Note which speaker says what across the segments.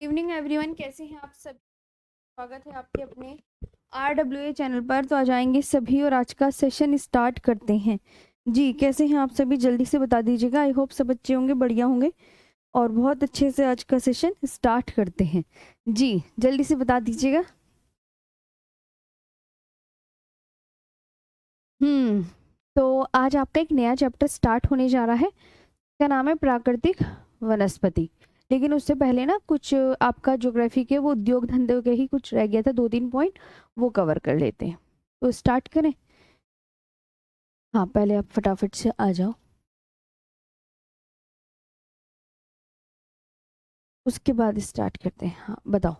Speaker 1: Evening everyone, कैसे हैं आप सब। स्वागत है आपके अपने RWA चैनल पर। तो आ जाएंगे सभी और आज का सेशन स्टार्ट करते हैं। जी, कैसे हैं आप सभी, जल्दी से बता दीजिएगा। आई होप सब अच्छे होंगे, बढ़िया होंगे और बहुत अच्छे से आज का सेशन स्टार्ट करते हैं। जी, जल्दी से बता दीजिएगा। हम्म तो आज आपका एक नया चैप्टर स्टार्ट होने जा रहा है। इसका नाम है प्राकृतिक वनस्पति। लेकिन उससे पहले ना कुछ आपका ज्योग्राफी के वो उद्योग धंधे के ही कुछ रह गया था, 2-3 पॉइंट, वो कवर कर लेते हैं। तो स्टार्ट करें। हाँ, पहले आप फटाफट से आ जाओ, उसके बाद स्टार्ट करते हैं। हाँ, बताओ।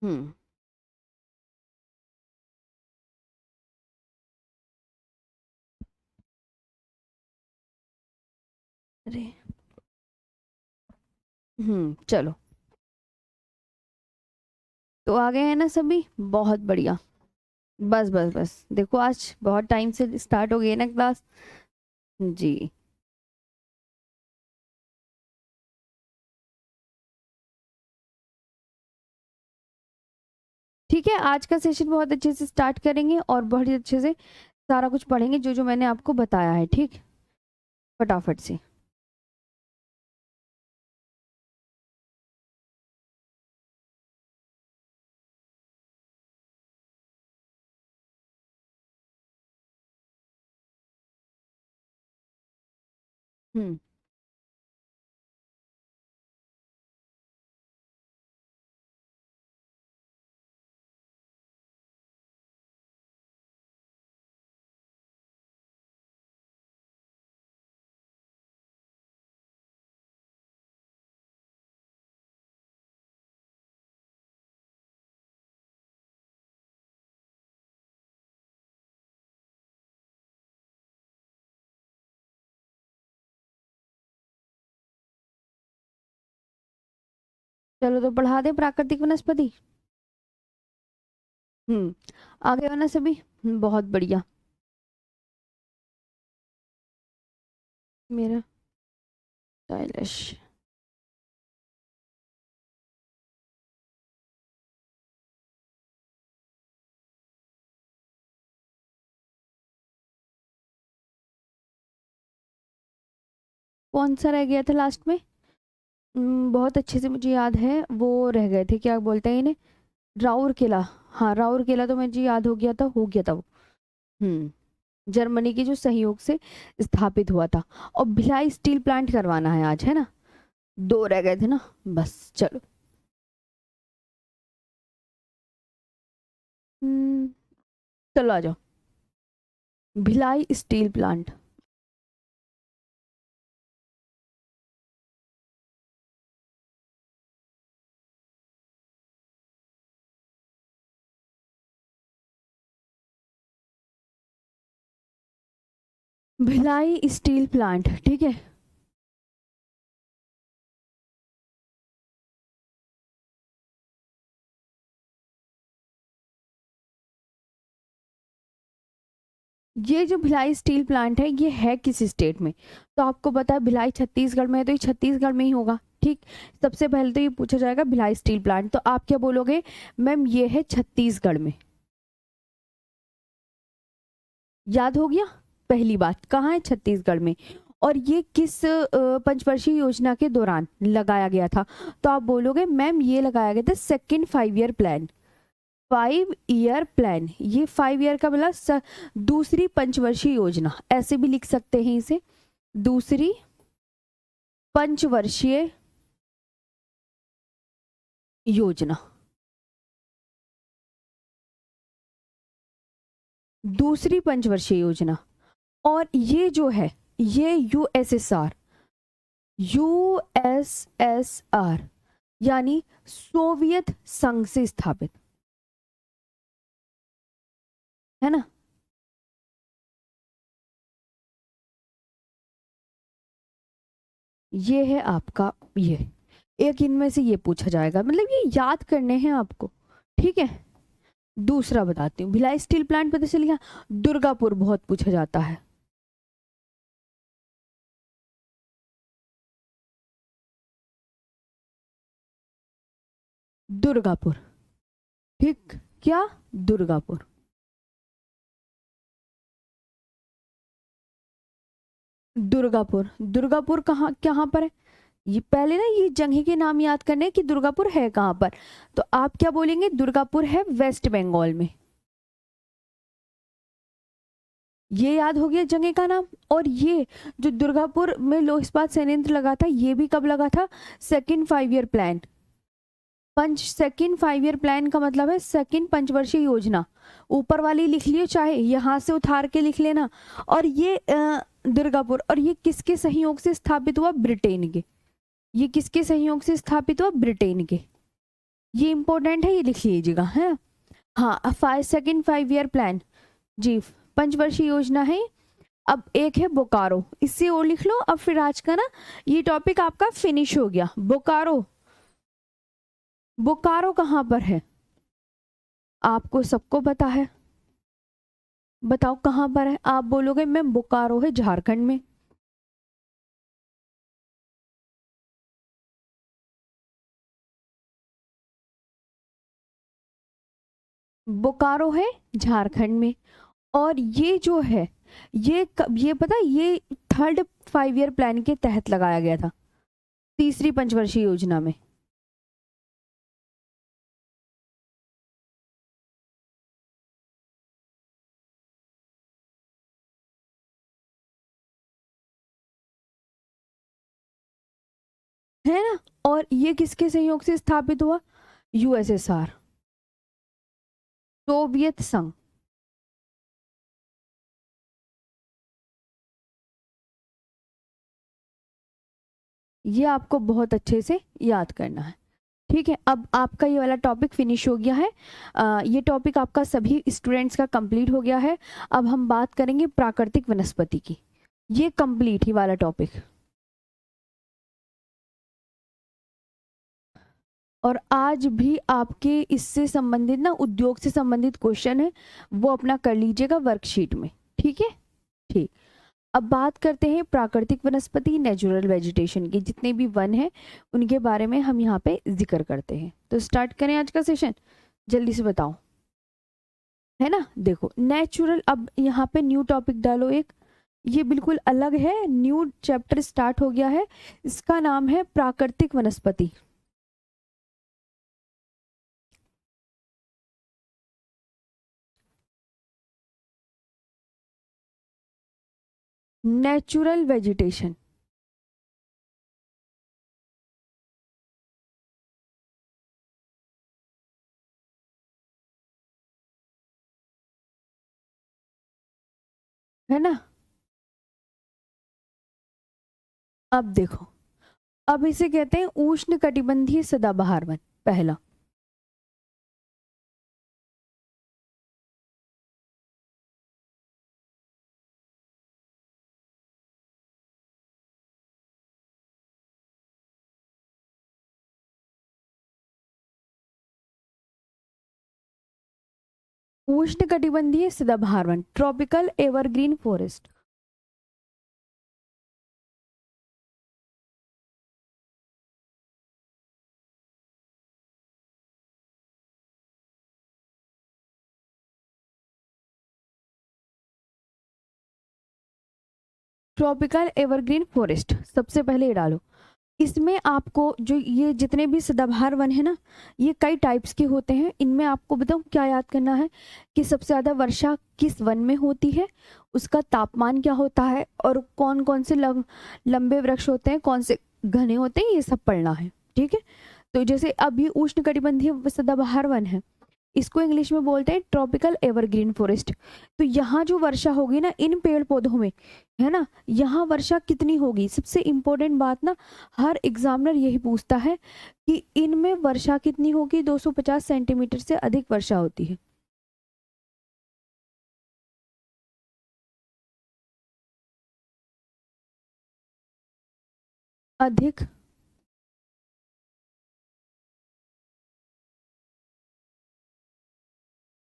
Speaker 1: हम्म अरे, चलो। तो आ गए हैं ना सभी, बहुत बढ़िया। बस बस बस, देखो आज बहुत टाइम से स्टार्ट हो गई है ना क्लास। जी, ठीक है। आज का सेशन बहुत अच्छे से स्टार्ट करेंगे और बहुत ही अच्छे से सारा कुछ पढ़ेंगे जो जो मैंने आपको बताया है। ठीक, फटाफट से। हम्म चलो, तो पढ़ा दे प्राकृतिक वनस्पति। आगे वाला सभी। बहुत बढ़िया। मेरा स्टाइलिश। कौन सा रह गया था लास्ट में? बहुत अच्छे से मुझे याद है, वो रह गए थे, क्या बोलते हैं इन्हें, राउर किला। हाँ, राउर किला तो मुझे याद हो गया था वो। हम्म जर्मनी के जो सहयोग से स्थापित हुआ था। और भिलाई स्टील प्लांट करवाना है आज, है ना। दो रह गए थे ना। बस चलो। हम्म चलो आ जाओ। Bhilai steel plant. Bhilai steel plant, ठीक है। ये जो भिलाई स्टील प्लांट है, ये है किस स्टेट में? तो आपको पता है भिलाई छत्तीसगढ़ में है, तो ये छत्तीसगढ़ में ही होगा। ठीक। सबसे पहले तो ये पूछा जाएगा भिलाई स्टील प्लांट, तो आप क्या बोलोगे? मैम, ये है छत्तीसगढ़ में। याद हो गया। पहली बात, कहाँ है? छत्तीसगढ़ में। और ये किस पंचवर्षीय योजना के दौरान लगाया गया था? तो आप बोलोगे मैम, ये लगाया गया था second 5 year plan. 5 year plan, ये 5 ईयर का मतलब दूसरी पंचवर्षीय योजना, ऐसे भी लिख सकते हैं इसे। दूसरी पंचवर्षीय योजना। दूसरी पंचवर्षीय योजना। और ये जो है, ये यूएसएसआर यानी सोवियत संघ से स्थापित, है ना। ये है आपका ये। एक इनमें से ये पूछा जाएगा, मतलब ये याद करने हैं आपको, ठीक है। दूसरा बताती हूँ, भिलाई स्टील प्लांट पता चल गया। दुर्गापुर बहुत पूछा जाता है। दुर्गापुर, ठीक, क्या, दुर्गापुर। दुर्गापुर, दुर्गापुर कहाँ कहाँ पर है? ये पहले ना ये जगह के नाम याद करने हैं कि दुर्गापुर है कहाँ पर। तो आप क्या बोलेंगे, दुर्गापुर है वेस्ट बंगाल में। ये याद हो गया जगह का नाम। और ये जो दुर्गापुर में लौह इस्पात संयंत्र लगा था, ये भी कब लगा था? Second 5 year plan. Second 5 year plan का मतलब है सेकंड पंचवर्षीय योजना। ऊपर वाली लिख लियो, चाहे यहाँ से उतार के लिख लेना। और ये दुर्गापुर, और ये किसके सहयोग से स्थापित हुआ? ब्रिटेन के। ये किसके सहयोग से स्थापित हुआ? ब्रिटेन के। ये इंपॉर्टेंट है, ये लिख लीजिएगा है। हाँ, सेकंड 5 ईयर प्लान जी, पंचवर्षीय योजना है। अब एक है बोकारो, इससे और लिख लो। अब फिर आज का ना ये टॉपिक आपका फिनिश हो गया। बोकारो, बोकारो कहाँ पर है? आपको सबको पता है, बताओ कहाँ पर है? आप बोलोगे मैं बोकारो है झारखंड में। बोकारो है झारखंड में। और ये जो है, ये ये पता है, ये थर्ड 5 ईयर प्लान के तहत लगाया गया था, तीसरी पंचवर्षीय योजना में। है ना। और ये किसके सहयोग से स्थापित हुआ? यूएसएसआर, सोवियत संघ। ये आपको बहुत अच्छे से याद करना है, ठीक है। अब आपका ये वाला टॉपिक फिनिश हो गया है। ये टॉपिक आपका सभी स्टूडेंट्स का कंप्लीट हो गया है। अब हम बात करेंगे प्राकृतिक वनस्पति की। ये कंप्लीट ही वाला टॉपिक। और आज भी आपके इससे संबंधित ना, उद्योग से संबंधित क्वेश्चन है, वो अपना कर लीजिएगा वर्कशीट में, ठीक है। ठीक। अब बात करते हैं प्राकृतिक वनस्पति, नेचुरल वेजिटेशन की। जितने भी वन है उनके बारे में हम यहाँ पे जिक्र करते हैं। तो स्टार्ट करें आज का सेशन, जल्दी से बताओ, है ना। देखो नेचुरल, अब यहाँ पे न्यू टॉपिक डालो एक, ये बिल्कुल अलग है, न्यू चैप्टर स्टार्ट हो गया है। इसका नाम है प्राकृतिक वनस्पति। नेचुरल वेजिटेशन, है ना। अब देखो, अब इसे कहते हैं उष्ण कटिबंधीय सदाबहार वन, पहला। उष्ण कटिबंधीय सदाबहार one, tropical evergreen forest. Tropical evergreen forest सबसे पहले ये डालो। इसमें आपको जो ये जितने भी सदाबहार वन है ना, ये कई टाइप्स के होते हैं। इनमें आपको बताऊं क्या याद करना है, कि सबसे ज़्यादा वर्षा किस वन में होती है, उसका तापमान क्या होता है, और कौन कौन से लंबे वृक्ष होते हैं, कौन से घने होते हैं, ये सब पढ़ना है, ठीक है। तो जैसे अब ये उष्ण कटिबंधीय सदाबहार वन है, इसको इंग्लिश में बोलते हैं ट्रॉपिकल एवरग्रीन फॉरेस्ट। तो यहाँ जो वर्षा होगी ना इन पेड़ पौधों में, है ना, यहाँ वर्षा कितनी होगी, सबसे इम्पोर्टेंट बात ना, हर एग्जामिनर यही पूछता है कि इनमें वर्षा कितनी होगी। 250 सेंटीमीटर से अधिक वर्षा होती है। अधिक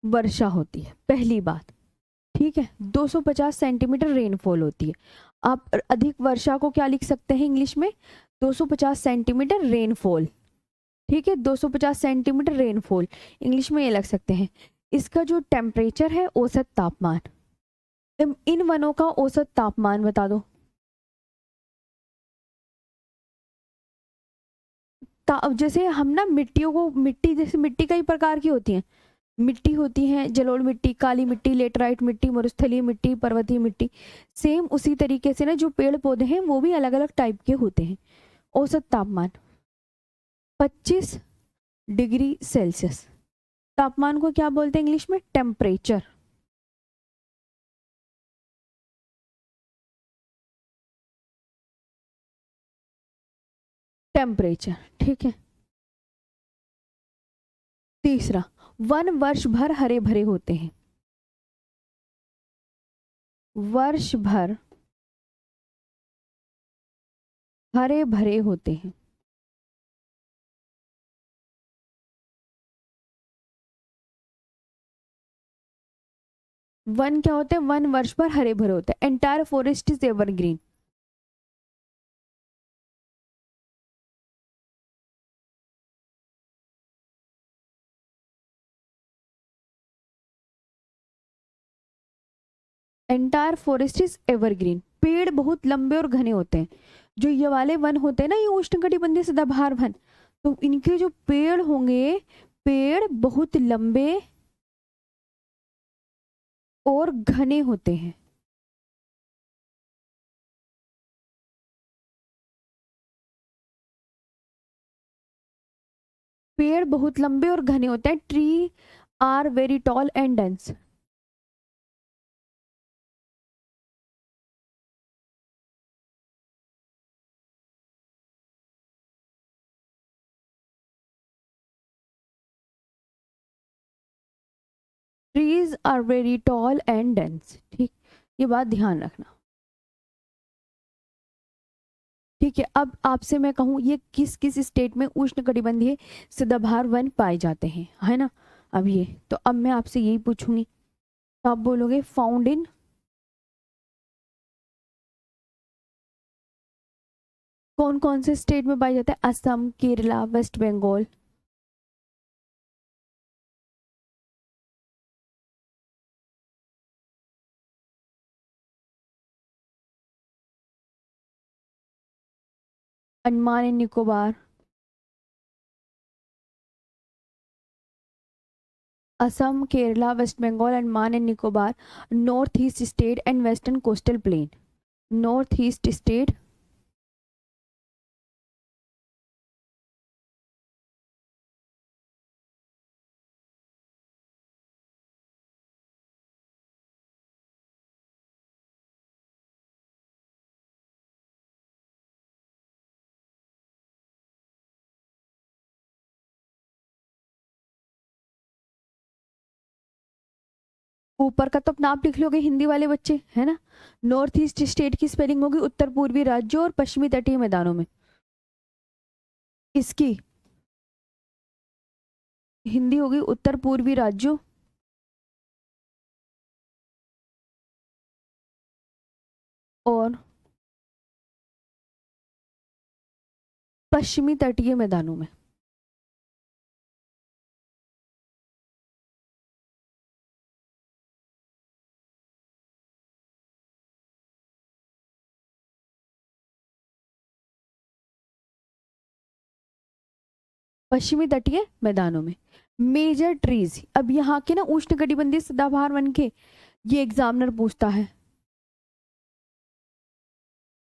Speaker 1: वर्षा होती है, पहली बात। ठीक है, 250 सेंटीमीटर रेनफॉल होती है। आप अधिक वर्षा को क्या लिख सकते हैं इंग्लिश में? 250 सेंटीमीटर रेनफॉल। ठीक है, 250 सेंटीमीटर रेनफॉल इंग्लिश में ये लग सकते हैं। इसका जो टेम्परेचर है, औसत तापमान, इन वनों का औसत तापमान बता दो। जैसे हम ना मिट्टियों को, मिट्टी जैसे मिट्टी कई प्रकार की होती है, मिट्टी होती है जलोढ़ मिट्टी, काली मिट्टी, लेटराइट मिट्टी, मरुस्थलीय मिट्टी, पर्वतीय मिट्टी। सेम उसी तरीके से ना जो पेड़ पौधे हैं वो भी अलग अलग टाइप के होते हैं। औसत तापमान 25 डिग्री सेल्सियस। तापमान को क्या बोलते हैं इंग्लिश में? टेम्परेचर। टेम्परेचर, ठीक है। तीसरा, वन वर्ष भर हरे भरे होते हैं। वर्ष भर हरे भरे होते हैं। वन क्या होते हैं? वन वर्ष भर हरे भरे होते हैं। Entire forest is evergreen. Entire forest is evergreen. पेड़ बहुत लंबे और घने होते हैं। जो ये वाले वन होते हैं ना, ये उष्णकटिबंधीय सदाबहार वन, तो इनके जो पेड़ होंगे, पेड़ बहुत लंबे और घने होते हैं। पेड़ बहुत लंबे और घने होते हैं। Tree are very tall and dense. Trees are very tall and dense. ठीक, ये बात ध्यान रखना। ठीक है, अब आपसे मैं कहूँ ये किस किस स्टेट में उष्णकटिबंधीय सदाबहार वन पाए जाते हैं, है ना? अब ये तो अब मैं आपसे यही पूछूंगी, तो आप बोलोगे फाउंड इन, कौन कौन से स्टेट में पाए जाते हैं? Assam, Kerala, West Bengal. Andaman and Nicobar. Assam, Kerala, West Bengal, Andaman and Nicobar, north east state and western coastal plain. North east state, ऊपर का तो अपना आप लिख लोगे हिंदी वाले बच्चे, है ना? नॉर्थ ईस्ट स्टेट की स्पेलिंग होगी उत्तर पूर्वी राज्यों और पश्चिमी तटीय मैदानों में। इसकी हिंदी होगी उत्तर पूर्वी राज्यों और पश्चिमी तटीय मैदानों में। पश्चिमी तटीय मैदानों में। मेजर ट्रीज, अब यहाँ के ना उष्णकटिबंधीय सदाबहार वन के, ये एग्जामिनर पूछता है।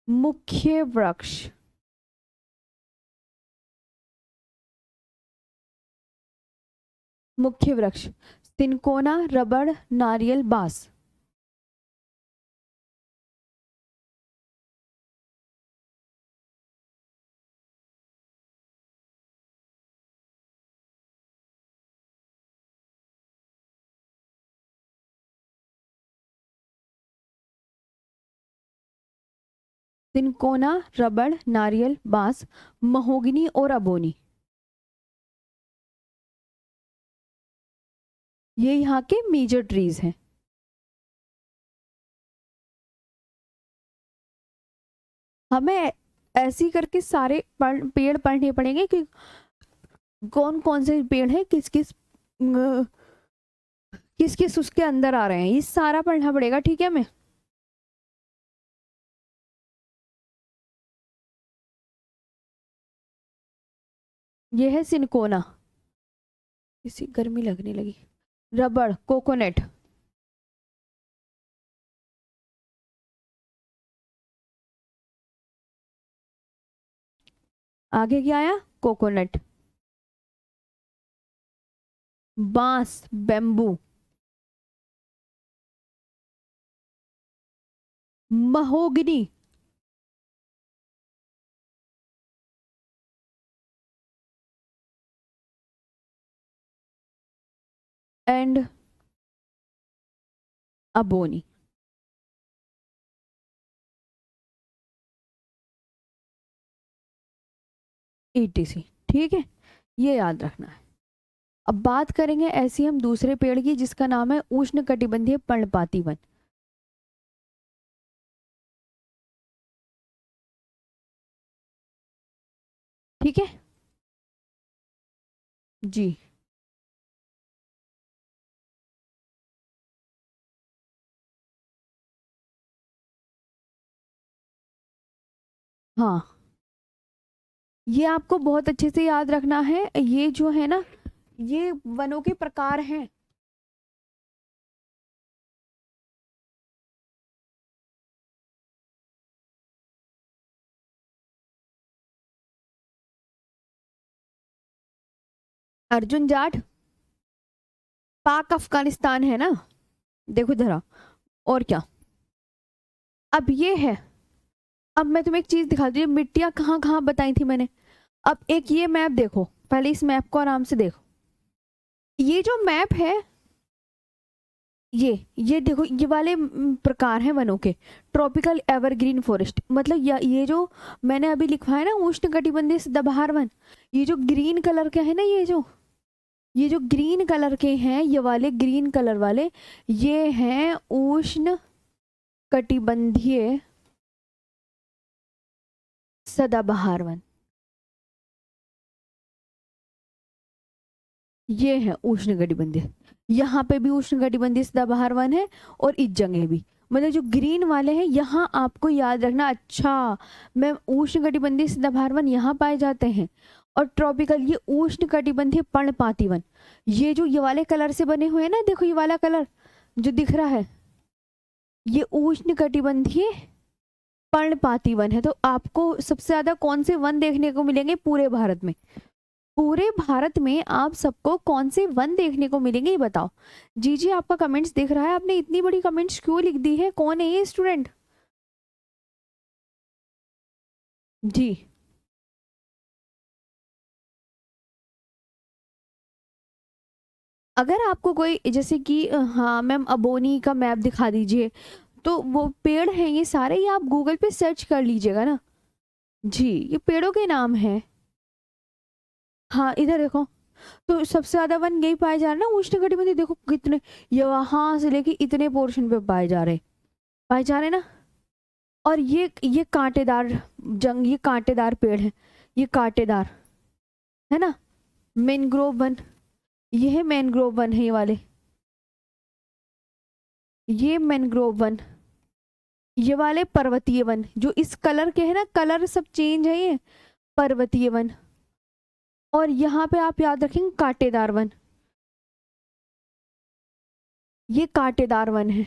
Speaker 1: मुख्य वृक्ष, मुख्य वृक्ष सिनकोना, रबड़, नारियल, बांस। सिनकोना, रबड़, नारियल, बांस, महोगनी और अबोनी। ये यहाँ के मेजर ट्रीज हैं। हमें ऐसी करके सारे पेड़ पढ़ने पड़ेंगे कि कौन कौन से पेड़ हैं, किस किस किस किस उसके अंदर आ रहे हैं, ये सारा पढ़ना पड़ेगा, ठीक है। मैं ये है सिनकोना, इसी गर्मी लगने लगी। रबड़, कोकोनट, आगे क्या आया, कोकोनट। बांस, bamboo. Mahogany, and ebony. ETC, ठीक है, ये याद रखना है। अब बात करेंगे ऐसी हम दूसरे पेड़ की, जिसका नाम है उष्णकटिबंधीय पर्णपाती वन। ठीक है जी। हाँ, ये आपको बहुत अच्छे से याद रखना है। ये जो है ना, ये वनों के प्रकार हैं। अर्जुन जाट, पाक अफगानिस्तान है ना, देखो जरा। और क्या, अब ये है। अब मैं तुम्हें एक चीज दिखाती हूँ, मिट्टियां कहाँ कहाँ बताई थी मैंने। अब एक ये मैप देखो, पहले इस मैप को आराम से देखो। ये जो मैप है, ये देखो, ये वाले प्रकार हैं वनों के। ट्रॉपिकल एवरग्रीन फॉरेस्ट, मतलब ये जो मैंने अभी लिखवाया ना, उष्णकटिबंधीय सदाबहार वन। ये जो ग्रीन कलर के है ना, ये जो ग्रीन कलर के हैं, ये वाले ग्रीन कलर वाले, ये हैं उष्ण कटिबंधीय सदाबहार वन। ये है उष्णकटिबंधीय, यहाँ पे भी उष्णकटिबंधीय सदाबहार वन है, और इस जगह भी। मतलब जो ग्रीन वाले हैं, यहाँ आपको याद रखना। अच्छा, मैं उष्णकटिबंधीय सदाबहार वन यहाँ पाए जाते हैं, और ट्रॉपिकल ये उष्णकटिबंधीय पर्णपाती वन, ये जो ये वाले कलर से बने हुए हैं ना, देखो ये वाला कलर जो दिख रहा है, ये उष्णकटिबंधीय पर्णपाती वन है। तो आपको सबसे ज्यादा कौन से वन देखने को मिलेंगे पूरे भारत में? पूरे भारत में आप सबको कौन से वन देखने को मिलेंगे, ये बताओ। जी जी, आपका कमेंट्स दिख रहा है। आपने इतनी बड़ी कमेंट्स क्यों लिख दी है? कौन है ये स्टूडेंट? जी, अगर आपको कोई जैसे कि हाँ मैम, अबोनी का मैप दिखा दीजिए, तो वो पेड़ हैं ये सारे, ये आप गूगल पे सर्च कर लीजिएगा ना। जी, ये पेड़ों के नाम हैं। हाँ, इधर देखो, तो सबसे ज्यादा वन यही पाए जा रहे हैं ना उष्णकटिबंधीय। देखो कितने, ये वहां से लेके इतने पोर्शन पे पाए जा रहे ना। और ये कांटेदार जंग, ये कांटेदार पेड़ है, ये कांटेदार है ना। मैनग्रोव वन, ये है मैनग्रोव वन है, ये वाले, ये मैनग्रोव वन। ये वाले पर्वतीय वन, जो इस कलर के है ना, कलर सब चेंज है, ये पर्वतीय वन। और यहाँ पे आप याद रखेंगे कांटेदार वन, ये कांटेदार वन है।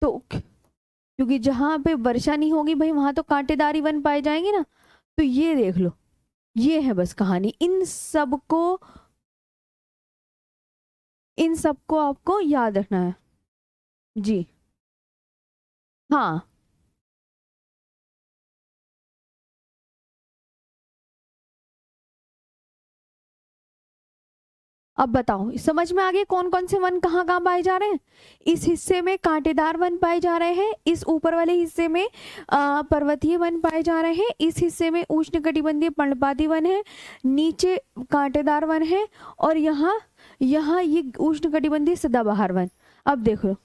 Speaker 1: तो क्योंकि जहां पे वर्षा नहीं होगी भाई, वहां तो कांटेदारी वन पाए जाएंगे ना। तो ये देख लो, ये है बस कहानी। इन सबको आपको याद रखना है। जी हाँ, अब बताओ समझ में आ गया कौन कौन से वन कहाँ कहाँ पाए जा रहे हैं। इस हिस्से में कांटेदार वन पाए जा रहे हैं, इस ऊपर वाले हिस्से में पर्वतीय वन पाए जा रहे हैं, इस हिस्से में उष्णकटिबंधीय पर्णपाती वन है, नीचे कांटेदार वन है, और यहाँ यहाँ ये उष्णकटिबंधीय सदाबहार वन। अब देखो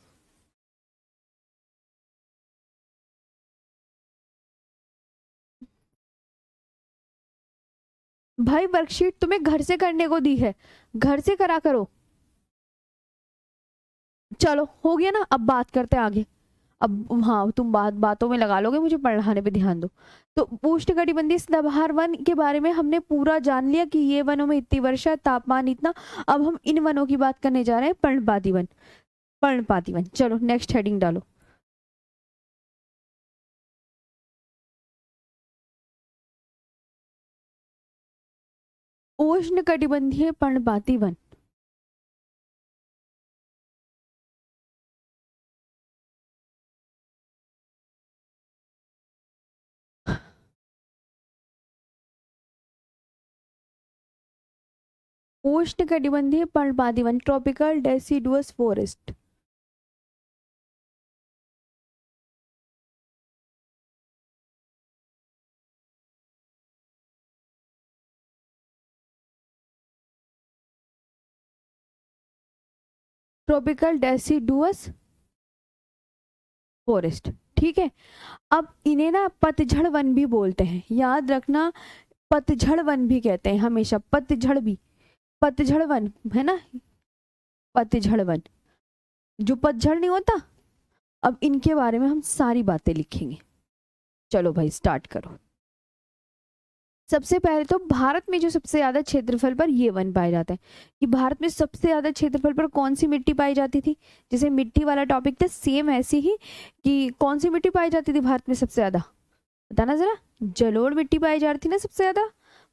Speaker 1: भाई, वर्कशीट तुम्हें घर से करने को दी है, घर से करा करो। चलो हो गया ना, अब बात करते हैं आगे। अब हाँ, तुम बातों में लगा लोगे, मुझे पढ़ाने पे ध्यान दो। तो उष्णकटिबंधीय सदाबहार वन के बारे में हमने पूरा जान लिया कि ये वनों में इतनी वर्षा, तापमान इतना। अब हम इन वनों की बात करने जा रहे हैं, पर्णपाती वन। पर्णपाती वन, चलो नेक्स्ट हेडिंग डालो। उष्णकटिबंधीय पर्णपाती वन। उष्णकटिबंधीय पर्णपाती one, tropical deciduous forest. Tropical deciduous forest, ठीक है। अब इन्हें ना पतझड़ वन भी बोलते हैं, याद रखना। पतझड़ वन भी कहते हैं हमेशा, पतझड़ भी, पतझड़ वन है ना, पतझड़ वन, जो पतझड़ नहीं होता। अब इनके बारे में हम सारी बातें लिखेंगे। चलो भाई स्टार्ट करो। सबसे पहले तो भारत में जो सबसे ज्यादा क्षेत्रफल पर ये वन पाए जाते हैं, कि भारत में सबसे ज्यादा क्षेत्रफल पर कौन सी मिट्टी पाई जाती थी। जैसे मिट्टी वाला टॉपिक था, सेम ऐसी ही कि कौन सी मिट्टी पाई जाती थी भारत में सबसे ज्यादा, बताना जरा। जलोढ़ मिट्टी पाई जाती थी ना सबसे ज्यादा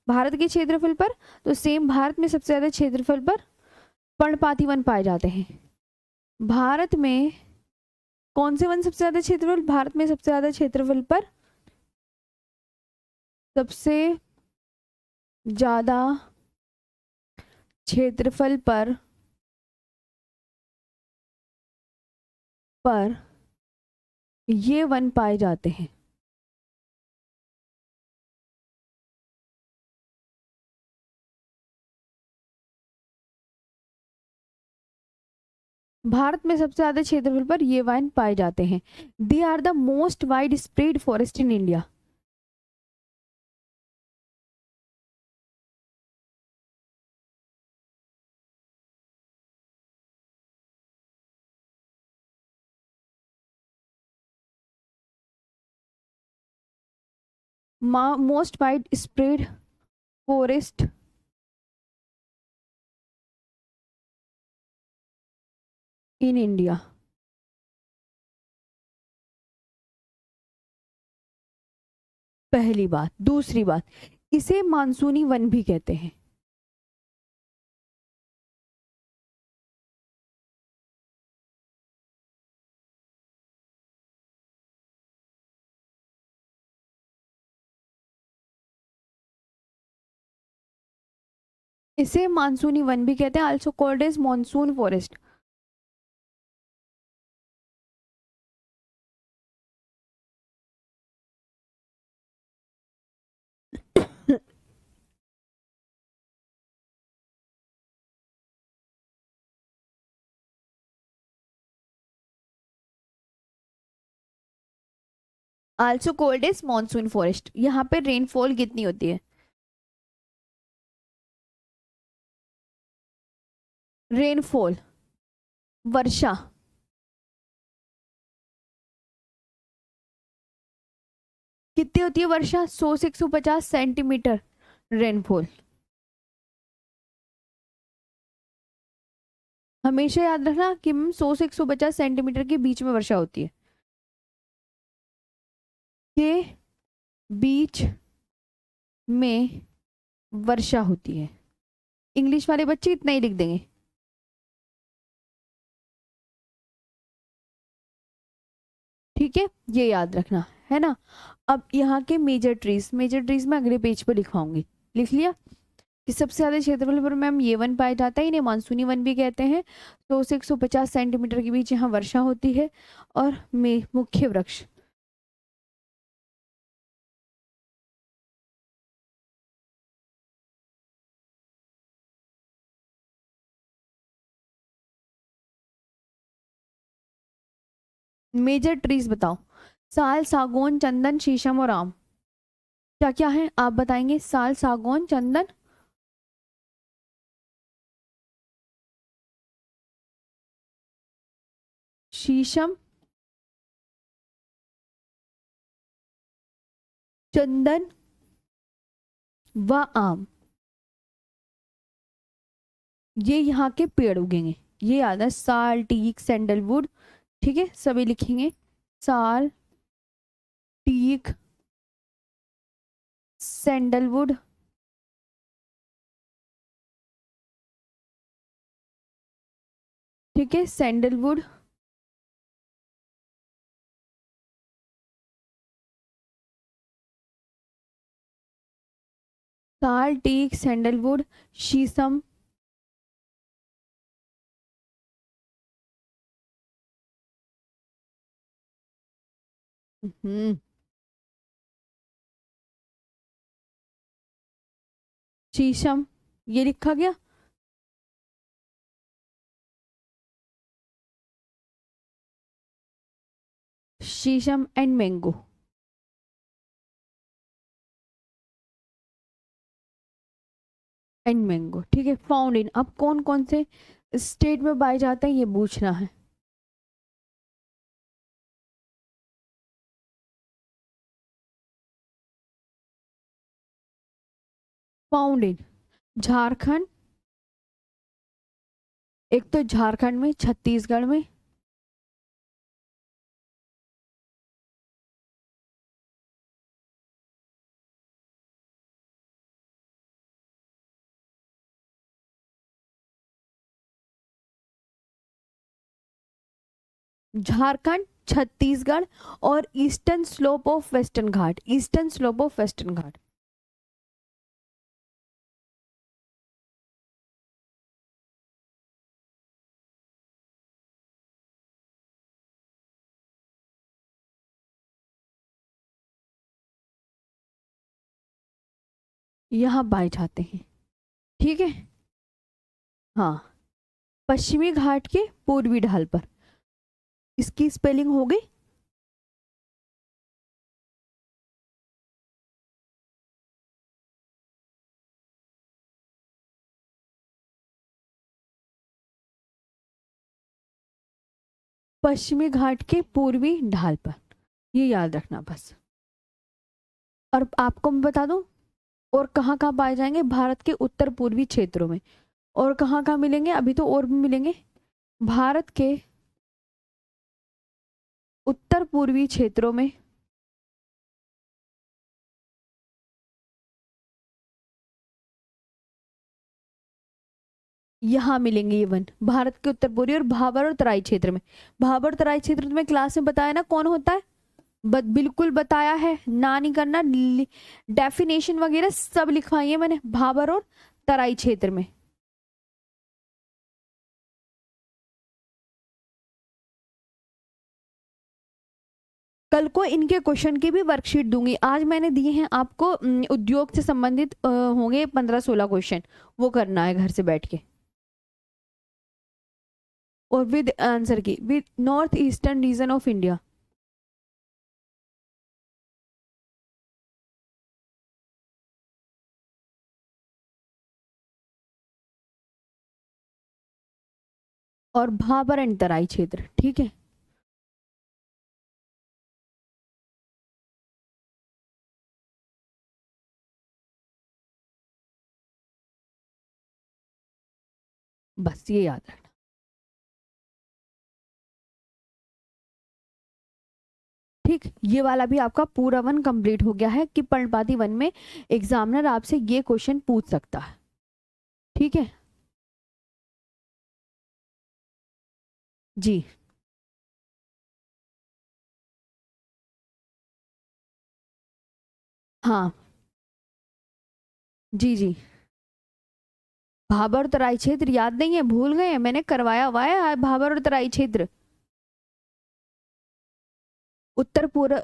Speaker 1: भारत के क्षेत्रफल पर। तो सेम भारत में सबसे ज्यादा क्षेत्रफल पर पर्णपाती वन पाए जाते हैं। भारत में कौन से वन सबसे ज्यादा क्षेत्रफल, भारत में सबसे ज्यादा क्षेत्रफल पर, सबसे ज्यादा क्षेत्रफल पर ये वन पाए जाते हैं। भारत में सबसे ज्यादा क्षेत्रफल पर ये वन पाए जाते हैं। They are the most wide spread forest in India. Most wide spread forest in India. पहली बात। दूसरी बात, इसे मानसूनी वन भी कहते हैं। इसे मानसूनी वन भी कहते हैं, also called as monsoon forest. Also called as monsoon forest. यहाँ पे रेनफॉल कितनी होती है, रेनफॉल, वर्षा, कितनी होती है वर्षा, 100 से 150 सेंटीमीटर रेनफॉल। हमेशा याद रखना कि 100 से 150 सेंटीमीटर के बीच में वर्षा होती है, के बीच में वर्षा होती है। इंग्लिश वाले बच्चे इतना ही लिख देंगे, ठीक है, ये याद रखना है ना। अब यहाँ के मेजर ट्रीज, मेजर ट्रीज मैं अगले पेज पर लिखवाऊंगी, लिख लिया। कि सबसे ज्यादा क्षेत्रफल पर मैम ये वन पाया जाता है, इन्हें मानसूनी वन भी कहते हैं। 100 से 150 सेंटीमीटर के बीच यहाँ वर्षा होती है। और में मुख्य वृक्ष, मेजर ट्रीज बताओ। साल, सागौन, चंदन, शीशम और आम। क्या क्या है आप बताएंगे? साल, सागौन, चंदन, शीशम, चंदन व आम। ये यहाँ के पेड़ उगेंगे, ये याद है। साल, टीक, सैंडलवुड। ठीक है, सभी लिखेंगे। साल, टीक, सैंडलवुड, ठीक है, सैंडलवुड, साल, टीक, सैंडलवुड, शीशम, हम्म, शीशम, ये लिखा गया। शीशम एंड मैंगो, एंड मैंगो, ठीक है। फाउंड इन, अब कौन कौन से स्टेट में पाए जाते हैं ये पूछना है। फाउंड इन झारखंड, एक तो झारखंड में, छत्तीसगढ़ में, झारखंड, छत्तीसगढ़ और eastern slope of Western Ghat, eastern slope of Western Ghat. यहाँ पाए जाते हैं, ठीक है। हाँ, पश्चिमी घाट के पूर्वी ढाल पर। इसकी स्पेलिंग हो गई। पश्चिमी घाट के पूर्वी ढाल पर, ये याद रखना बस। और आपको मैं बता दूं, और कहाँ कहाँ पाए जाएंगे भारत के उत्तर पूर्वी क्षेत्रों में। और कहाँ कहाँ मिलेंगे, अभी तो और भी मिलेंगे। भारत के उत्तर पूर्वी क्षेत्रों में, यहाँ मिलेंगे ये वन, भारत के उत्तर पूर्वी और भाबर और तराई क्षेत्र में। भाबर तराई क्षेत्र में क्लास में बताया ना कौन होता है, बिल्कुल बताया है, ना नहीं करना। डेफिनेशन वगैरह सब लिखवाई है मैंने, भाबर और तराई क्षेत्र में। कल को इनके क्वेश्चन की भी वर्कशीट दूंगी, आज मैंने दिए हैं आपको। उद्योग से संबंधित होंगे 15-16 क्वेश्चन, वो करना है घर से बैठ के। और विद आंसर की, with north eastern region of India. और भाबर एंड तराई क्षेत्र, ठीक है। बस ये याद रखना। ठीक, ये वाला भी आपका पूरा वन कंप्लीट हो गया है कि पर्णपाती वन में एग्जामिनर आपसे ये क्वेश्चन पूछ सकता है, ठीक है। जी हाँ, जी जी। भाबर और तराई क्षेत्र याद नहीं है, भूल गए? मैंने करवाया हुआ है भाबर और तराई क्षेत्र। उत्तर पूर्व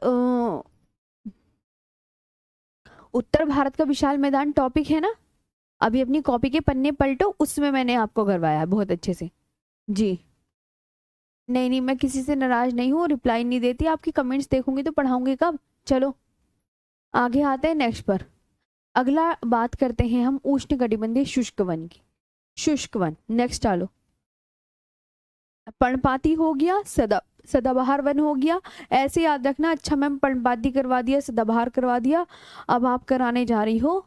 Speaker 1: उत्तर भारत का विशाल मैदान टॉपिक है ना, अभी अपनी कॉपी के पन्ने पलटो, उसमें मैंने आपको करवाया है बहुत अच्छे से। जी। नहीं नहीं, मैं किसी से नाराज नहीं हूँ, रिप्लाई नहीं देती, आपकी कमेंट्स देखूंगी तो पढ़ाऊंगी कब। चलो आगे आते हैं नेक्स्ट पर। अगला बात करते हैं हम उष्णकटिबंधीय शुष्क वन की। शुष्क वन नेक्स्ट डालो। पर्णपाती हो गया, सदाबहार वन हो गया। ऐसे याद रखना। अच्छा मैम, पर्णपाती करवा दिया, सदाबहार करवा दिया, अब आप कराने जा रही हो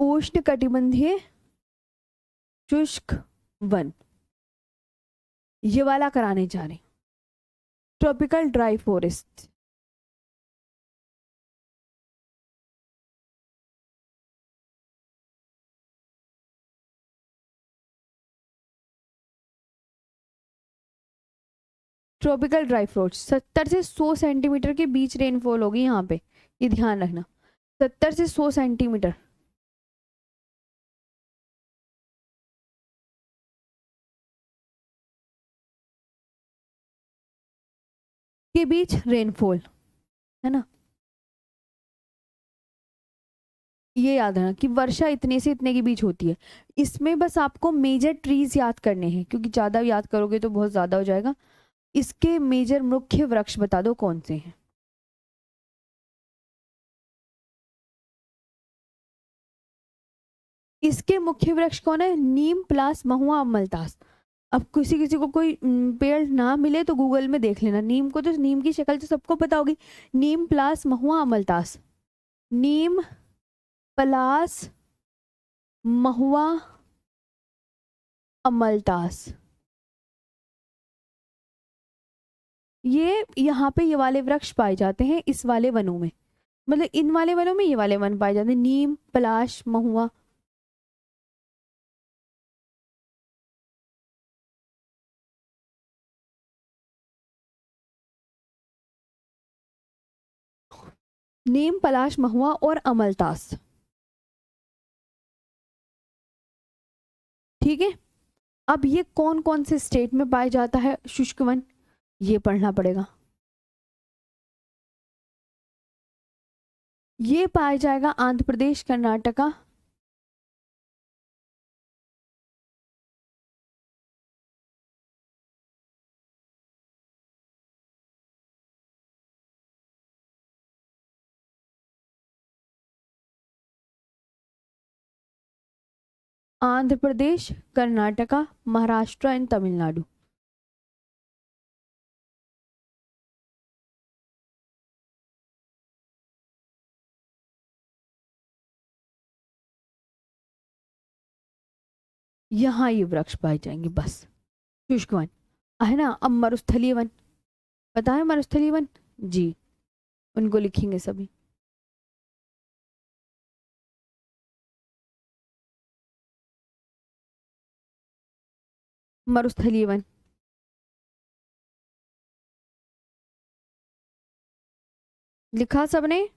Speaker 1: उष्णकटिबंधीय शुष्क वन, ये वाला कराने जा रही। Tropical dry forest. Tropical dry fruits 70 से 100 सेंटीमीटर के बीच रेनफॉल होगी यहाँ पे, ये ध्यान रखना। 70 से 100 सेंटीमीटर के बीच रेनफॉल, है ना। ये याद रखना कि वर्षा इतने से इतने के बीच होती है। इसमें बस आपको मेजर ट्रीज याद करने हैं, क्योंकि ज्यादा याद करोगे तो बहुत ज्यादा हो जाएगा। इसके मेजर मुख्य वृक्ष बता दो कौन से हैं। इसके मुख्य वृक्ष कौन है? नीम, प्लास, महुआ, अमलतास। अब किसी किसी को कोई पेड़ ना मिले तो गूगल में देख लेना। नीम को तो, नीम की शक्ल तो सबको पता होगी। नीम, प्लास, महुआ, अमलतास। नीम, पलास, महुआ, अमलतास। ये यहाँ पे ये वाले वृक्ष पाए जाते हैं इस वाले वनों में, मतलब इन वाले वनों में ये वाले वन पाए जाते हैं, नीम, पलाश, महुआ। नीम, पलाश, महुआ और अमलतास। ठीक है। अब ये कौन कौन से स्टेट में पाया जाता है शुष्क वन, ये पढ़ना पड़ेगा। ये पाया जाएगा आंध्र प्रदेश, कर्नाटका, आंध्र प्रदेश, कर्नाटका, महाराष्ट्र एंड तमिलनाडु। यहाँ ये वृक्ष पाए जाएंगे बस, शुष्क वन, है ना। अब मरुस्थलीय वन, पता है मरुस्थलीय वन? जी, उनको लिखेंगे सभी। मरुस्थलीय वन लिखा सबने?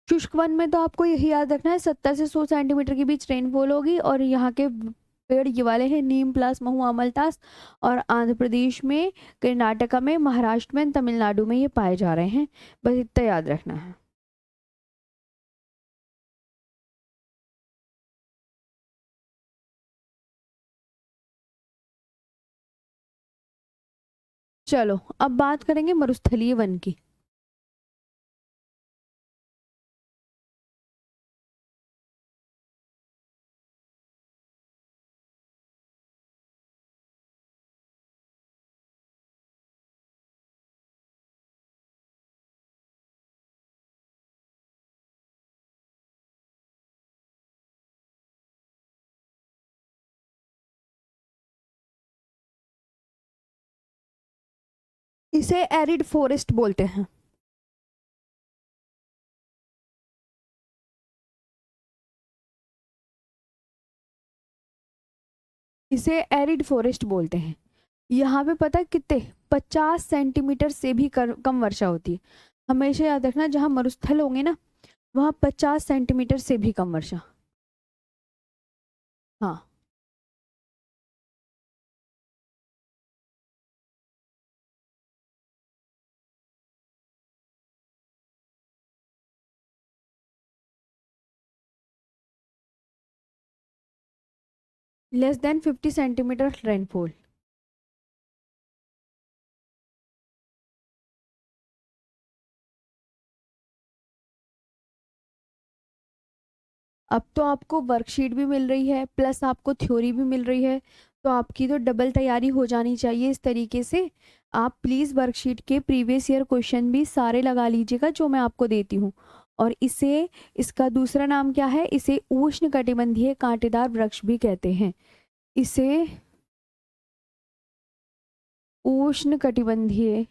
Speaker 1: शुष्क वन में तो आपको यही याद रखना है, 70 से 100 सेंटीमीटर के बीच रेनफॉल होगी, और यहाँ के पेड़ ये वाले हैं, नीम, प्लास, महुआ, अमलतास। और आंध्र प्रदेश में, कर्नाटका में, महाराष्ट्र में, तमिलनाडु में ये पाए जा रहे हैं। बस इतना याद रखना है। चलो अब बात करेंगे मरुस्थलीय वन की। इसे एरिड फॉरेस्ट बोलते हैं। इसे एरिड फॉरेस्ट बोलते हैं। यहाँ पे पता है कितने 50 सेंटीमीटर से भी कम वर्षा होती है। हमेशा याद रखना, जहाँ मरुस्थल होंगे ना वहाँ 50 सेंटीमीटर से भी कम वर्षा। हाँ, <50 सेंटीमीटर रेनफॉल। अब तो आपको वर्कशीट भी मिल रही है प्लस आपको थ्योरी भी मिल रही है, तो आपकी तो डबल तैयारी हो जानी चाहिए इस तरीके से। आप प्लीज़ वर्कशीट के प्रीवियस ईयर क्वेश्चन भी सारे लगा लीजिएगा जो मैं आपको देती हूँ। और इसे, इसका दूसरा नाम क्या है, इसे उष्णकटिबंधीय कांटेदार वृक्ष भी कहते हैं। इसे उष्णकटिबंधीय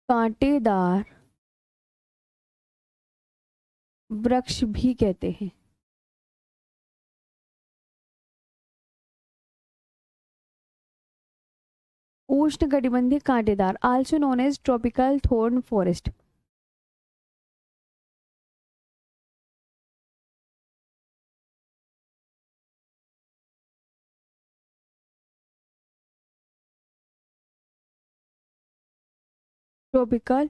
Speaker 1: कांटेदार वृक्ष भी कहते हैं। उष्णकटिबंधीय कांटेदार, also known as tropical thorn forest. Tropical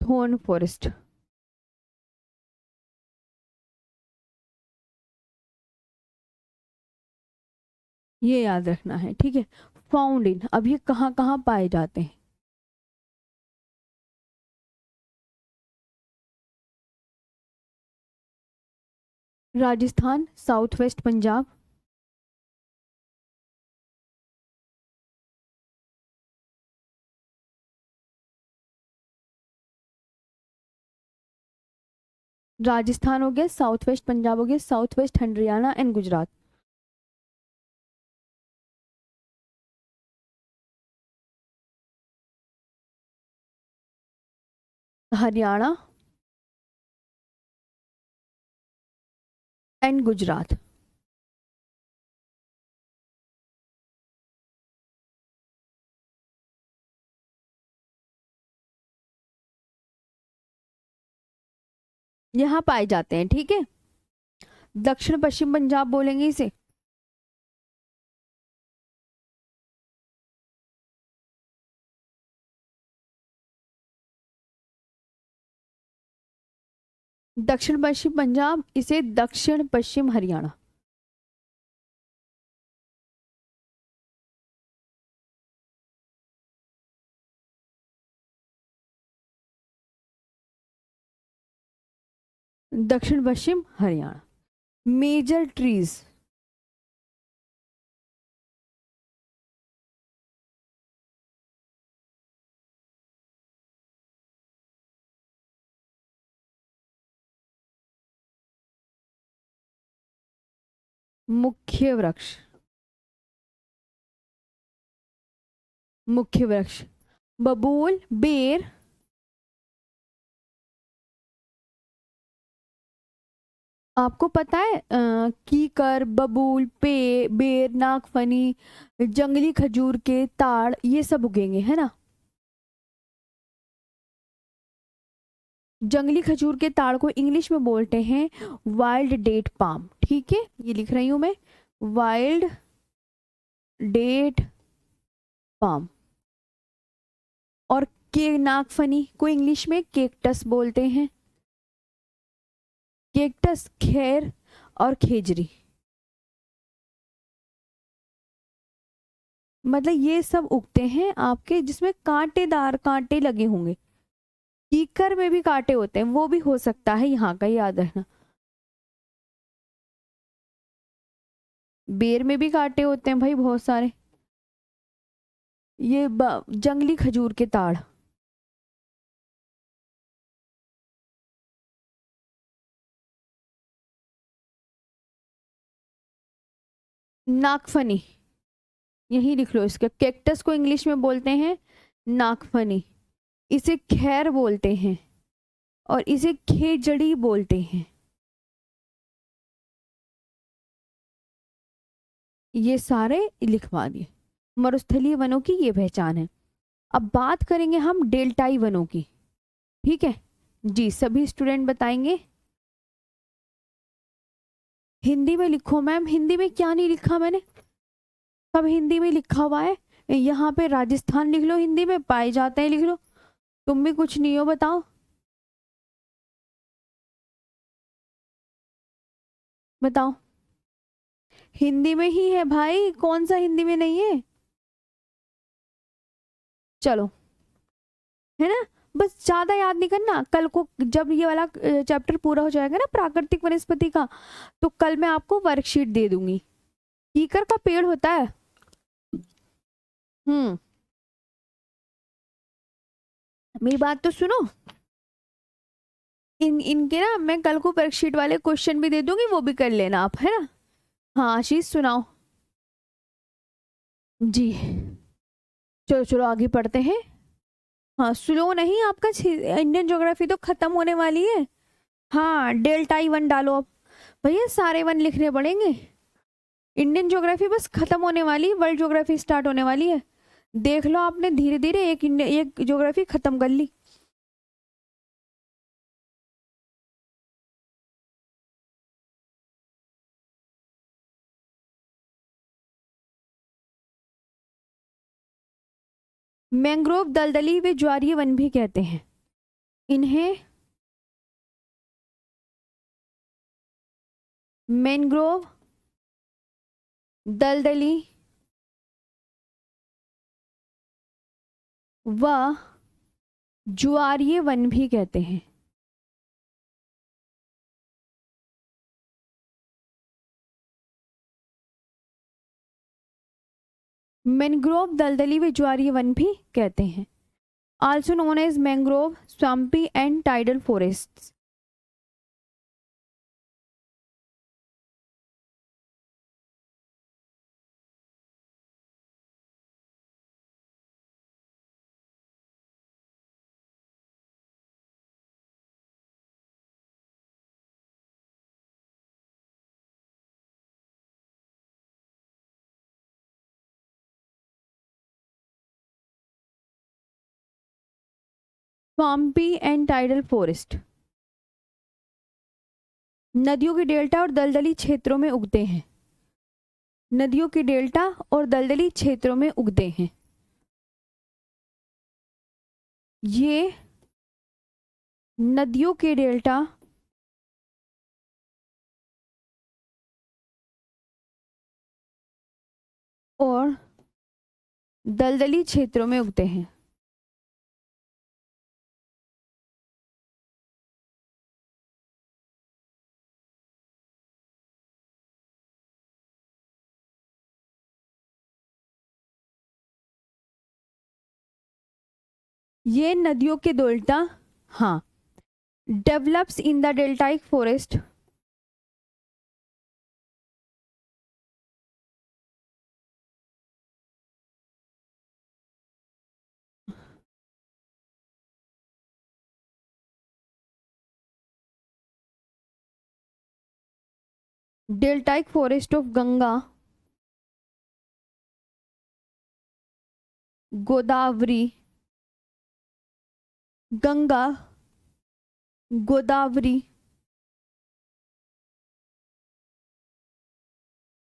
Speaker 1: thorn forest, ये याद रखना है, ठीक है। फाउंड इन, अब ये कहाँ कहाँ पाए जाते हैं। राजस्थान, साउथ वेस्ट पंजाब, राजस्थान हो गया, साउथ वेस्ट पंजाब हो गया, south west Haryana and Gujarat. Haryana and Gujarat. यहाँ पाए जाते हैं, ठीक है। दक्षिण पश्चिम पंजाब बोलेंगे इसे। दक्षिण पश्चिम पंजाब, इसे दक्षिण पश्चिम हरियाणा। दक्षिण पश्चिम हरियाणा। मेजर ट्रीज, मुख्य वृक्ष, मुख्य वृक्ष, बबूल, बेर। आपको पता है कीकर, बबूल, बेर, नागफनी, जंगली खजूर के ताड़, ये सब उगेंगे, है ना। जंगली खजूर के ताड़ को इंग्लिश में बोलते हैं वाइल्ड डेट पाम, ठीक है, ये लिख रही हूं मैं, वाइल्ड डेट पाम। और के नागफनी को इंग्लिश में केक्टस बोलते हैं। केक्टस, खैर और खेजरी, मतलब ये सब उगते हैं आपके जिसमें कांटेदार कांटे लगे होंगे। कीकर में भी कांटे होते हैं, वो भी हो सकता है यहाँ का, याद रखना। बेर में भी कांटे होते हैं भाई बहुत सारे। ये जंगली खजूर के ताड़, नागफनी, यही लिख लो इसका। कैक्टस को इंग्लिश में बोलते हैं नागफनी, इसे खैर बोलते हैं। और इसे खेजड़ी बोलते हैं। ये सारे लिखवा दिए। मरुस्थलीय वनों की ये पहचान है। अब बात करेंगे हम डेल्टाई वनों की। ठीक है जी, सभी स्टूडेंट बताएंगे। हिंदी में लिखो मैम। हिंदी में क्या नहीं लिखा मैंने? सब हिंदी में लिखा हुआ है। यहाँ पे राजस्थान लिख लो, हिंदी में पाए जाते हैं लिख लो। तुम भी कुछ नहीं हो, बताओ बताओ। हिंदी में ही है भाई, कौन सा हिंदी में नहीं है? चलो, है ना। बस ज्यादा याद नहीं करना। कल को जब ये वाला चैप्टर पूरा हो जाएगा ना प्राकृतिक वनस्पति का, तो कल मैं आपको वर्कशीट दे दूंगी। कीकर का पेड़ होता है। हम्म, मेरी बात तो सुनो। इनके ना मैं कल को वर्कशीट वाले क्वेश्चन भी दे दूंगी, वो भी कर लेना आप, है ना। हाँ आशीष सुनाओ। जी, चलो चलो आगे पढ़ते हैं। हाँ स्लो नहीं, आपका इंडियन ज्योग्राफी तो खत्म होने वाली है। हाँ डेल्टाई वन डालो अब। भैया सारे वन लिखने पड़ेंगे। इंडियन ज्योग्राफी बस खत्म होने वाली, वर्ल्ड ज्योग्राफी स्टार्ट होने वाली है। देख लो आपने धीरे धीरे एक ज्योग्राफी खत्म कर ली। मैंग्रोव दलदली व ज्वारीय वन भी कहते हैं इन्हें। मैंग्रोव दलदली व ज्वारीय वन भी कहते हैं। मैंग्रोव दलदली व ज्वारीय वन भी कहते हैं। Also known as mangrove swampy and tidal forest. Swampy and tidal forest नदियों के डेल्टा और दलदली क्षेत्रों में उगते हैं। नदियों के डेल्टा और दलदली क्षेत्रों में उगते हैं। ये नदियों के डेल्टा और दलदली क्षेत्रों में उगते हैं। ये नदियों के डेल्टा, हाँ, develops in the deltaic forest. Deltaic forest of Ganga, Godavari, Ganga, Godavari,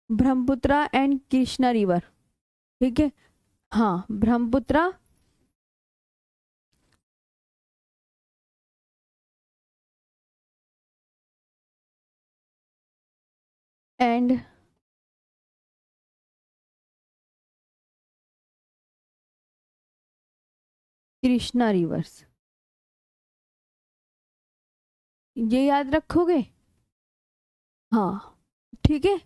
Speaker 1: Brahmaputra and Krishna river. ठीक है, हाँ ब्रह्मपुत्र एंड कृष्णा रिवर्स, ये याद रखोगे। हाँ ठीक है।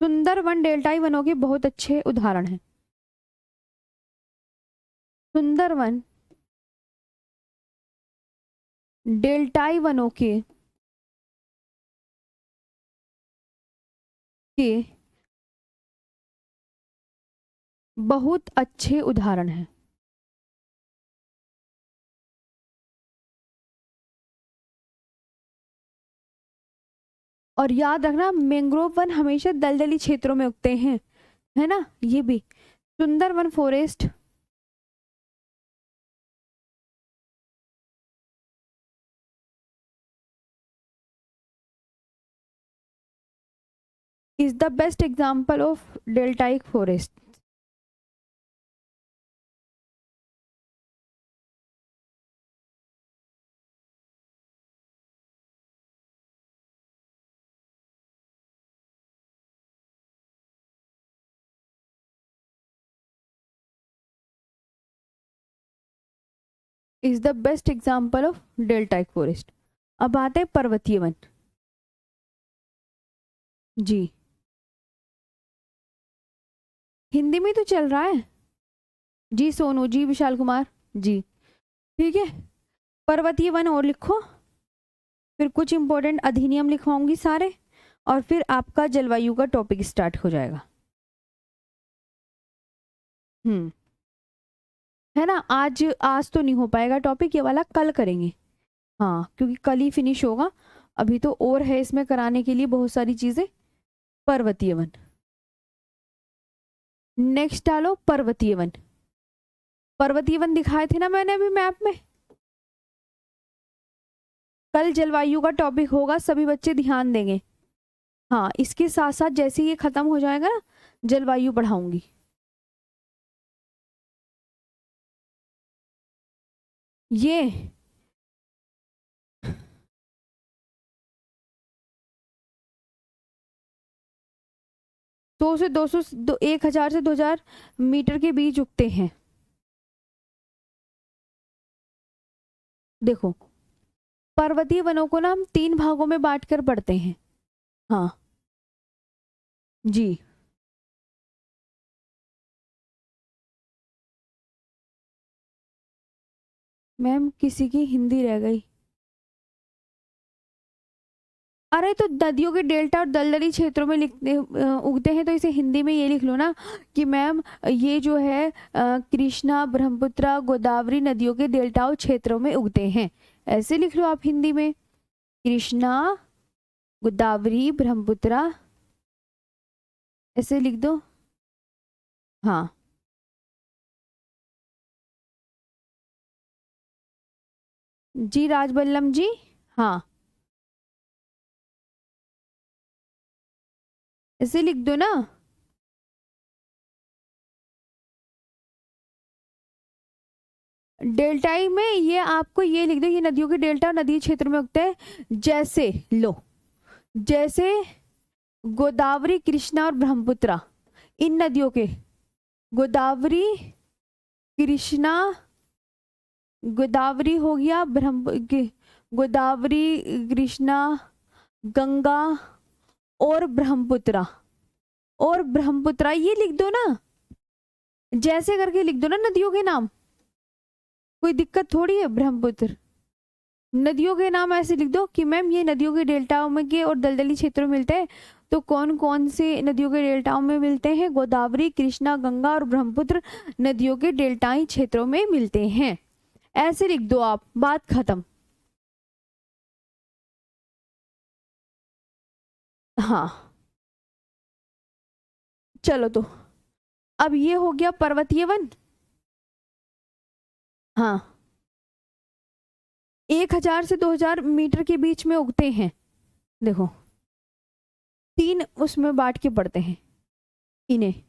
Speaker 1: सुंदरवन डेल्टाई वनों के बहुत अच्छे उदाहरण हैं। सुंदरवन डेल्टाई वनों के बहुत अच्छे उदाहरण हैं। और याद रखना मैंग्रोव वन हमेशा दलदली क्षेत्रों में उगते हैं, है ना। ये भी Sundarban forest is the best example of deltaic forest. Is the best example of deltaic forest. अब आते हैं पर्वतीय वन। जी हिंदी में तो चल रहा है। जी सोनू जी, विशाल कुमार जी, ठीक है। पर्वतीय वन और लिखो, फिर कुछ इंपॉर्टेंट अधिनियम लिखवाऊंगी सारे, और फिर आपका जलवायु का टॉपिक स्टार्ट हो जाएगा। है ना। आज आज तो नहीं हो पाएगा टॉपिक ये वाला, कल करेंगे। हाँ क्योंकि कल ही फिनिश होगा, अभी तो और है इसमें कराने के लिए बहुत सारी चीजें। पर्वतीय वन नेक्स्ट डालो, पर्वतीय वन। पर्वतीय वन दिखाए थे ना मैंने अभी मैप में। कल जलवायु का टॉपिक होगा, सभी बच्चे ध्यान देंगे। हाँ इसके साथ साथ जैसे ये खत्म हो जाएगा ना, जलवायु पढ़ाऊंगी। ये 100 से 200 1000 से 2000 मीटर के बीच उगते हैं। देखो पर्वतीय वनों को ना हम 3 भागों में बांटकर पढ़ते हैं। हाँ जी मैम किसी की हिंदी रह गई। अरे तो नदियों के डेल्टा और दलदली क्षेत्रों में लिखते उगते हैं, तो इसे हिंदी में ये लिख लो ना कि मैम ये जो है कृष्णा ब्रह्मपुत्र गोदावरी नदियों के डेल्टा क्षेत्रों में उगते हैं। ऐसे लिख लो आप हिंदी में, कृष्णा गोदावरी ब्रह्मपुत्र, ऐसे लिख दो। हाँ जी राजबल्लम जी। हाँ ऐसे लिख दो ना। डेल्टाई में ये आपको ये लिख दो, ये नदियों के डेल्टा और नदी क्षेत्र में उगते हैं। जैसे लो, जैसे गोदावरी कृष्णा और ब्रह्मपुत्र, इन नदियों के गोदावरी कृष्णा, गोदावरी हो गया गोदावरी कृष्णा गंगा और ब्रह्मपुत्र, और ब्रह्मपुत्र ये लिख दो ना, जैसे करके लिख दो ना नदियों के नाम, कोई दिक्कत थोड़ी है। ब्रह्मपुत्र नदियों के नाम ऐसे लिख दो कि मैम ये नदियों के डेल्टाओं में के और दलदली क्षेत्रों में मिलते हैं। तो कौन कौन से नदियों के डेल्टाओं में मिलते हैं? गोदावरी कृष्णा गंगा और ब्रह्मपुत्र नदियों के डेल्टाई क्षेत्रों में मिलते हैं। ऐसे लिख दो आप, बात खत्म। हाँ चलो तो अब ये हो गया पर्वतीय वन। हाँ 1000 से 2000 मीटर के बीच में उगते हैं। देखो 3 उसमें बांट के पढ़ते हैं इन्हें।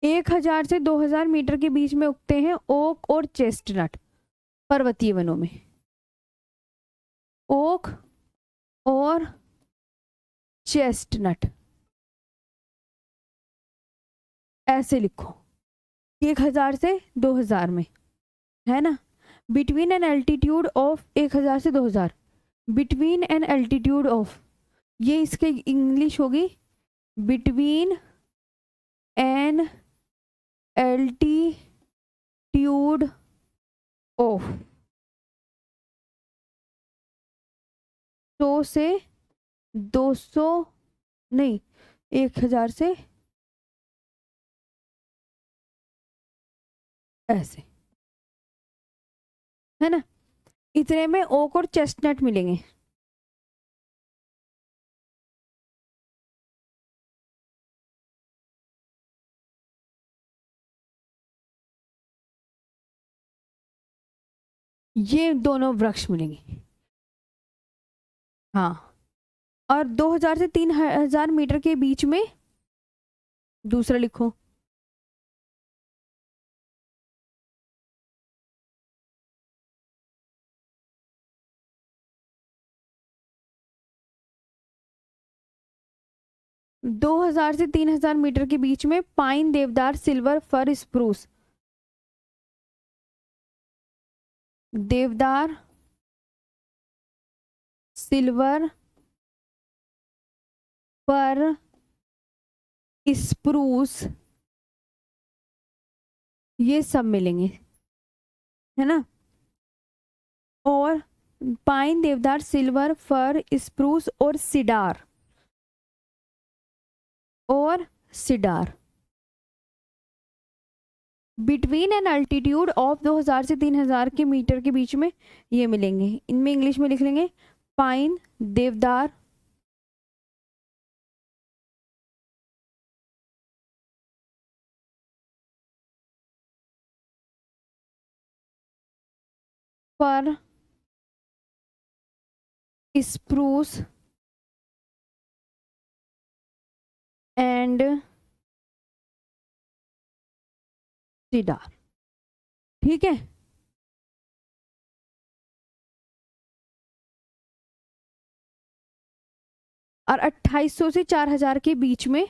Speaker 1: एक 1000 से 2000 मीटर के बीच में उगते हैं ओक और चेस्टनट पर्वतीय वनों में। ओक और चेस्टनट ऐसे लिखो, 1000 से 2000 में, है ना। बिटवीन एन एल्टीट्यूड ऑफ 1000 से 2000, बिटवीन एन एल्टीट्यूड ऑफ, ये इसके इंग्लिश होगी बिटवीन एन एल्टीट्यूड ऑफ 100 से 200 नहीं, 1000 से ऐसे, है ना। इतने में ओक और चेस्टनट मिलेंगे। ये दोनों वृक्ष मिलेंगे। हाँ, और 2000 से 3000 मीटर के बीच में दूसरा लिखो। दो हजार से 3000 मीटर के बीच में pine, deodar, silver, fir, spruce. Deodar, silver, fir, spruce, ये सब मिलेंगे, है ना। और pine, deodar, silver, fir, spruce और सिडार, और cedar between an altitude of 2000 से 3000 के मीटर के बीच में ये मिलेंगे। इनमें इंग्लिश में लिख लेंगे पाइन, देवदार, फर, स्प्रूस एंड सिडार। ठीक है, और 2800 से 4000 के बीच में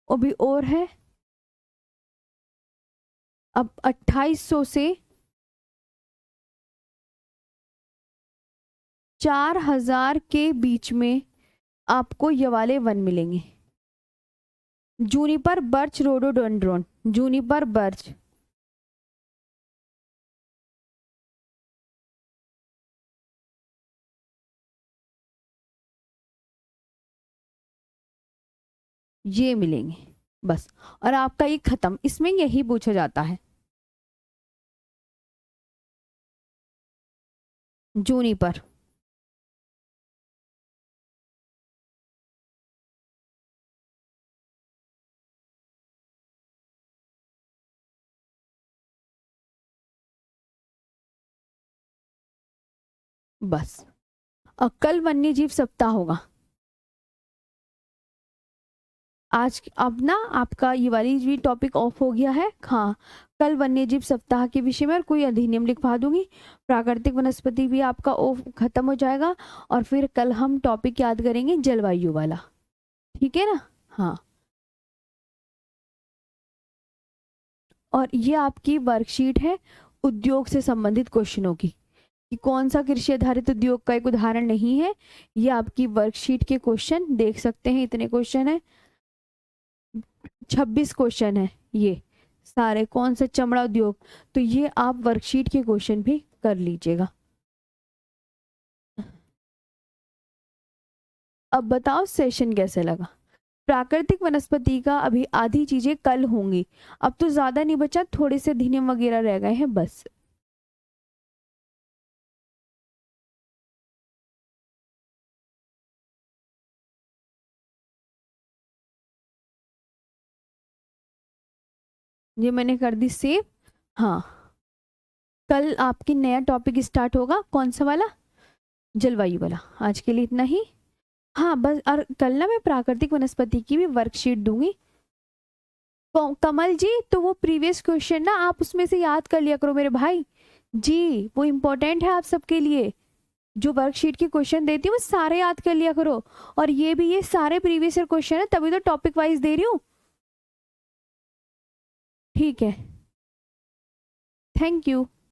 Speaker 1: वो भी और है। अब 2800 से 4000 के बीच में आपको ये वाले वन मिलेंगे। Juniper, birch, rhododendron. Juniper, birch, ये मिलेंगे बस। और आपका ये खत्म, इसमें यही पूछा जाता है। जूनिपर, बस। कल वन्य जीव सप्ताह होगा। आज अब ना आपका ये वाली भी टॉपिक ऑफ हो गया है। हाँ, कल वन्य जीव सप्ताह के विषय में और कोई अधिनियम लिखवा दूंगी। प्राकृतिक वनस्पति भी आपका ऑफ खत्म हो जाएगा, और फिर कल हम टॉपिक याद करेंगे जलवायु वाला। ठीक है ना। हाँ, और ये आपकी वर्कशीट है उद्योग से संबंधित क्वेश्चनों की, कि कौन सा कृषि आधारित उद्योग का एक उदाहरण नहीं है। ये आपकी वर्कशीट के क्वेश्चन देख सकते हैं। इतने क्वेश्चन है, 26 क्वेश्चन है ये सारे। कौन सा चमड़ा उद्योग, तो ये आप वर्कशीट के क्वेश्चन भी कर लीजिएगा। अब बताओ सेशन कैसे लगा। प्राकृतिक वनस्पति का अभी आधी चीजें कल होंगी। अब तो ज्यादा नहीं बचा, थोड़े से अधिनियम वगैरह रह गए हैं बस। ये मैंने कर दी सेव। हाँ, कल आपकी नया टॉपिक स्टार्ट होगा। कौन सा वाला? जलवायु वाला। आज के लिए इतना ही। हाँ बस, और कल ना मैं प्राकृतिक वनस्पति की भी वर्कशीट दूंगी। कमल जी, तो वो प्रीवियस क्वेश्चन ना आप उसमें से याद कर लिया करो मेरे भाई जी, वो इम्पोर्टेंट है आप सबके लिए। जो वर्कशीट के क्वेश्चन देती हूँ वो सारे याद कर लिया करो। और ये भी, ये सारे प्रीवियस ईयर क्वेश्चन है, तभी तो टॉपिक वाइज दे रही हूँ। ठीक है, थैंक यू।